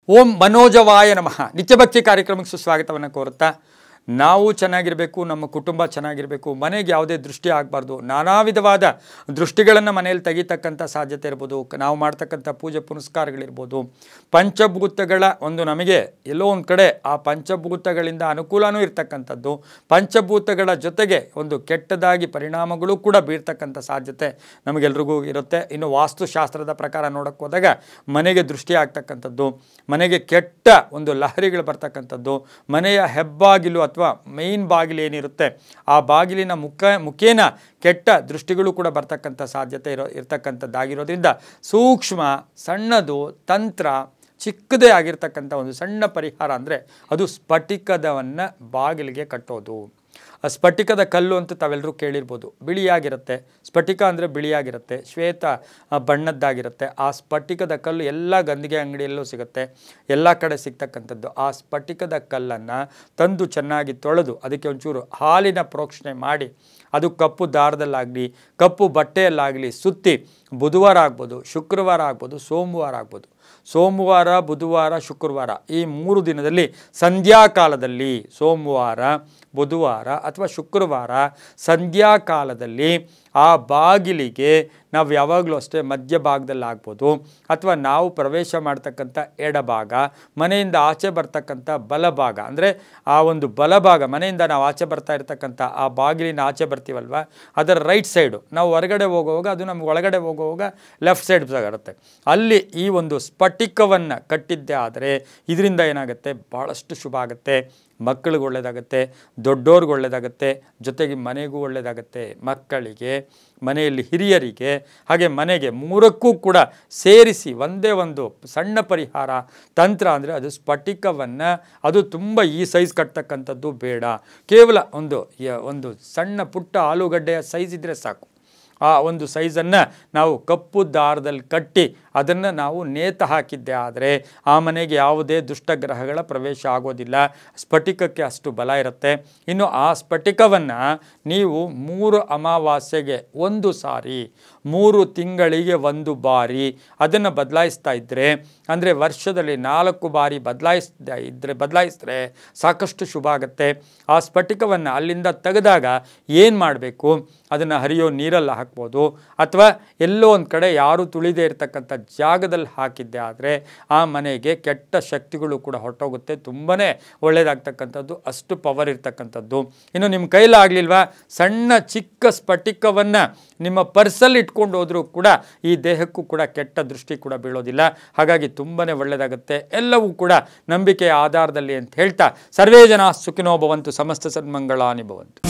ಓಂ ಮನೋಜವಾಯ ನಮಃ. ನಿತ್ಯಭಕ್ತಿ ಕಾರ್ಯಕ್ರಮಕ್ಕೆ ಸುಸ್ವಾಗತವನ್ನು ಕೋರುತ್ತಾ, ನಾವು ಚೆನ್ನಾಗಿರಬೇಕು, ನಮ್ಮ ಕುಟುಂಬ ಚೆನ್ನಾಗಿರಬೇಕು, ಮನೆಗೆ ಯಾವುದೇ ದೃಷ್ಟಿ ಆಗಬಾರ್ದು, ನಾನಾ ವಿಧವಾದ ದೃಷ್ಟಿಗಳನ್ನು ಮನೆಯಲ್ಲಿ ತೆಗಿತಕ್ಕಂಥ ಸಾಧ್ಯತೆ ಇರ್ಬೋದು, ನಾವು ಮಾಡ್ತಕ್ಕಂಥ ಪೂಜೆ ಪುನಸ್ಕಾರಗಳಿರ್ಬೋದು, ಪಂಚಭೂತಗಳ ನಮಗೆ ಎಲ್ಲೋ ಒಂದು ಕಡೆ ಆ ಪಂಚಭೂತಗಳಿಂದ ಅನುಕೂಲನೂ ಇರ್ತಕ್ಕಂಥದ್ದು, ಪಂಚಭೂತಗಳ ಜೊತೆಗೆ ಕೆಟ್ಟದಾಗಿ ಪರಿಣಾಮಗಳು ಕೂಡ ಬೀರ್ತಕ್ಕಂಥ ಸಾಧ್ಯತೆ ನಮಗೆಲ್ರಿಗೂ ಇರುತ್ತೆ. ಇನ್ನು ವಾಸ್ತುಶಾಸ್ತ್ರದ ಪ್ರಕಾರ ನೋಡೋಕ್ಕೆ ಹೋದಾಗ ಮನೆಗೆ ದೃಷ್ಟಿ ಆಗ್ತಕ್ಕಂಥದ್ದು, ಮನೆಗೆ ಕೆಟ್ಟ ಲಹರಿಗಳು ಬರ್ತಕ್ಕಂಥದ್ದು, ಮನೆಯ ಹೆಬ್ಬಾಗಿಲು ಅಥವಾ ಮೇನ್ ಬಾಗಿಲು ಏನಿರುತ್ತೆ ಆ ಬಾಗಿಲಿನ ಮುಖೇನ ಕೆಟ್ಟ ದೃಷ್ಟಿಗಳು ಕೂಡ ಬರ್ತಕ್ಕಂಥ ಸಾಧ್ಯತೆ ಇರ್ತಕ್ಕಂಥದ್ದಾಗಿರೋದ್ರಿಂದ ಸೂಕ್ಷ್ಮ ಸಣ್ಣದು ತಂತ್ರ ಚಿಕ್ಕದೇ ಆಗಿರ್ತಕ್ಕಂಥ ಸಣ್ಣ ಪರಿಹಾರ ಅಂದರೆ ಅದು ಸ್ಫಟಿಕದವನ್ನು ಬಾಗಿಲಿಗೆ ಕಟ್ಟೋದು. ಆ ಸ್ಫಟಿಕದ ಕಲ್ಲು ಅಂತ ತಾವೆಲ್ಲರೂ ಕೇಳಿರ್ಬೋದು. ಬಿಳಿಯಾಗಿರುತ್ತೆ, ಸ್ಫಟಿಕ ಅಂದರೆ ಬಿಳಿಯಾಗಿರುತ್ತೆ, ಶ್ವೇತ ಬಣ್ಣದ್ದಾಗಿರುತ್ತೆ. ಆ ಸ್ಫಟಿಕದ ಕಲ್ಲು ಎಲ್ಲ ಗಂದಿಗೆ ಅಂಗಡಿಯಲ್ಲೂ ಸಿಗುತ್ತೆ, ಎಲ್ಲ ಕಡೆ ಸಿಗ್ತಕ್ಕಂಥದ್ದು. ಆ ಸ್ಫಟಿಕದ ಕಲ್ಲನ್ನು ತಂದು ಚೆನ್ನಾಗಿ ತೊಳೆದು ಅದಕ್ಕೆ ಒಂಚೂರು ಹಾಲಿನ ಪ್ರೋಕ್ಷಣೆ ಮಾಡಿ ಅದು ಕಪ್ಪು ದಾರದಲ್ಲಾಗಲಿ ಕಪ್ಪು ಬಟ್ಟೆಯಲ್ಲಾಗಲಿ ಸುತ್ತಿ ಬುಧವಾರ ಆಗ್ಬೋದು, ಶುಕ್ರವಾರ ಆಗ್ಬೋದು, ಸೋಮವಾರ ಆಗ್ಬೋದು. ಸೋಮವಾರ, ಬುಧವಾರ, ಶುಕ್ರವಾರ ಈ 3 ದಿನದಲ್ಲಿ ಸಂಧ್ಯಾಕಾಲದಲ್ಲಿ, ಸೋಮವಾರ, ಬುಧವಾರ ಅಥವಾ ಶುಕ್ರವಾರ ಸಂಧ್ಯಾಕಾಲದಲ್ಲಿ ಆ ಬಾಗಿಲಿಗೆ ನಾವು ಯಾವಾಗಲೂ ಅಷ್ಟೇ ಮಧ್ಯಭಾಗದಲ್ಲಿ ಆಗ್ಬೋದು ಅಥವಾ ನಾವು ಪ್ರವೇಶ ಮಾಡ್ತಕ್ಕಂಥ ಎಡಭಾಗ, ಮನೆಯಿಂದ ಆಚೆ ಬರ್ತಕ್ಕಂಥ ಬಲಭಾಗ ಅಂದರೆ ಆ ಬಲಭಾಗ, ಮನೆಯಿಂದ ನಾವು ಆಚೆ ಬರ್ತಾ ಇರ್ತಕ್ಕಂಥ ಆ ಬಾಗಿಲಿನ ಆಚೆ ಬರ್ತೀವಲ್ವ ಅದರ ರೈಟ್ ಸೈಡು, ನಾವು ಹೊರಗಡೆ ಹೋಗುವಾಗ ಅದು ನಮ್ಗೆ ಒಳಗಡೆ ಹೋಗುವಾಗ ಲೆಫ್ಟ್ ಸೈಡ್ ಬರುತ್ತೆ. ಅಲ್ಲಿ ಈ ಸ್ಫಟಿಕವನ್ನು ಕಟ್ಟಿದ್ದೇ ಆದರೆ ಇದರಿಂದ ಏನಾಗುತ್ತೆ, ಭಾಳಷ್ಟು ಶುಭ ಆಗುತ್ತೆ. ಮಕ್ಕಳಿಗೆ ಒಳ್ಳೆಯದಾಗುತ್ತೆ, ದೊಡ್ಡೋರ್ಗೆ ಒಳ್ಳೆಯದಾಗುತ್ತೆ, ಜೊತೆಗೆ ಮನೆಗೂ ಒಳ್ಳೆಯದಾಗುತ್ತೆ, ಮಕ್ಕಳಿಗೆ, ಮನೆಯಲ್ಲಿ ಹಿರಿಯರಿಗೆ, ಹಾಗೆ ಮನೆಗೆ, 3ಕ್ಕೂ ಕೂಡ ಸೇರಿಸಿ ಒಂದೇ ಸಣ್ಣ ಪರಿಹಾರ ತಂತ್ರ ಅಂದರೆ ಅದು ಸ್ಫಟಿಕವನ್ನು ಅದು ತುಂಬ ಈ ಸೈಜ್ ಕಟ್ತಕ್ಕಂಥದ್ದು ಬೇಡ. ಕೇವಲ ಒಂದು ಸಣ್ಣ ಪುಟ್ಟ ಆಲೂಗಡ್ಡೆಯ ಸೈಜ್ ಇದ್ದರೆ ಸಾಕು. ಆ ಸೈಜನ್ನು ನಾವು ಕಪ್ಪು ದಾರದಲ್ಲಿ ಕಟ್ಟಿ ಅದನ್ನು ನಾವು ನೇತು ಹಾಕಿದ್ದೆ ಆದರೆ ಆ ಮನೆಗೆ ಯಾವುದೇ ದುಷ್ಟಗ್ರಹಗಳ ಪ್ರವೇಶ ಆಗೋದಿಲ್ಲ. ಸ್ಫಟಿಕಕ್ಕೆ ಅಷ್ಟು ಬಲ ಇರುತ್ತೆ. ಇನ್ನು ಆ ಸ್ಫಟಿಕವನ್ನು ನೀವು 3 ಅಮಾವಾಸ್ಯೆಗೆ 1 ಸಾರಿ, 3 ತಿಂಗಳಿಗೆ 1 ಬಾರಿ ಅದನ್ನು ಬದಲಾಯಿಸ್ತಾ ಇದ್ದರೆ, ಅಂದರೆ ವರ್ಷದಲ್ಲಿ 4 ಬಾರಿ ಬದಲಾಯಿಸಿದ್ರೆ ಸಾಕಷ್ಟು ಶುಭ ಆಗುತ್ತೆ. ಆ ಸ್ಫಟಿಕವನ್ನು ಅಲ್ಲಿಂದ ತೆಗೆದಾಗ ಏನು ಮಾಡಬೇಕು, ಅದನ್ನು ಹರಿಯೋ ನೀರಲ್ಲಿ ಹಾಕ್ಬೋದು ಅಥವಾ ಎಲ್ಲೋ ಒಂದು ಕಡೆ ಯಾರು ತುಳಿದೇ ಇರತಕ್ಕಂಥ ಜಾಗದಲ್ಲಿ ಹಾಕಿದ್ದೆ ಆದರೆ ಆ ಮನೆಗೆ ಕೆಟ್ಟ ಶಕ್ತಿಗಳು ಕೂಡ ಹೊರಟೋಗುತ್ತೆ. ತುಂಬಾ ಒಳ್ಳೆಯದಾಗ್ತಕ್ಕಂಥದ್ದು, ಅಷ್ಟು ಪವರ್ ಇರ್ತಕ್ಕಂಥದ್ದು. ಇನ್ನು ನಿಮ್ಮ ಕೈಲಾಗಲಿಲ್ವಾ, ಸಣ್ಣ ಚಿಕ್ಕ ಸ್ಫಟಿಕವನ್ನು ನಿಮ್ಮ ಪರ್ಸಲ್ಲಿ ಇಟ್ಕೊಂಡು ಹೋದರೂ ಕೂಡ ಈ ದೇಹಕ್ಕೂ ಕೂಡ ಕೆಟ್ಟ ದೃಷ್ಟಿ ಕೂಡ ಬೀಳೋದಿಲ್ಲ. ಹಾಗಾಗಿ ತುಂಬಾ ಒಳ್ಳೆಯದಾಗುತ್ತೆ. ಎಲ್ಲವೂ ಕೂಡ ನಂಬಿಕೆಯ ಆಧಾರದಲ್ಲಿ ಅಂತ ಹೇಳ್ತಾ, ಸರ್ವೇ ಜನ ಸುಖಿನೋ ಭವಂತು, ಸಮಸ್ತ ಸನ್ಮಂಗಳಾನಿ ಭವಂತು.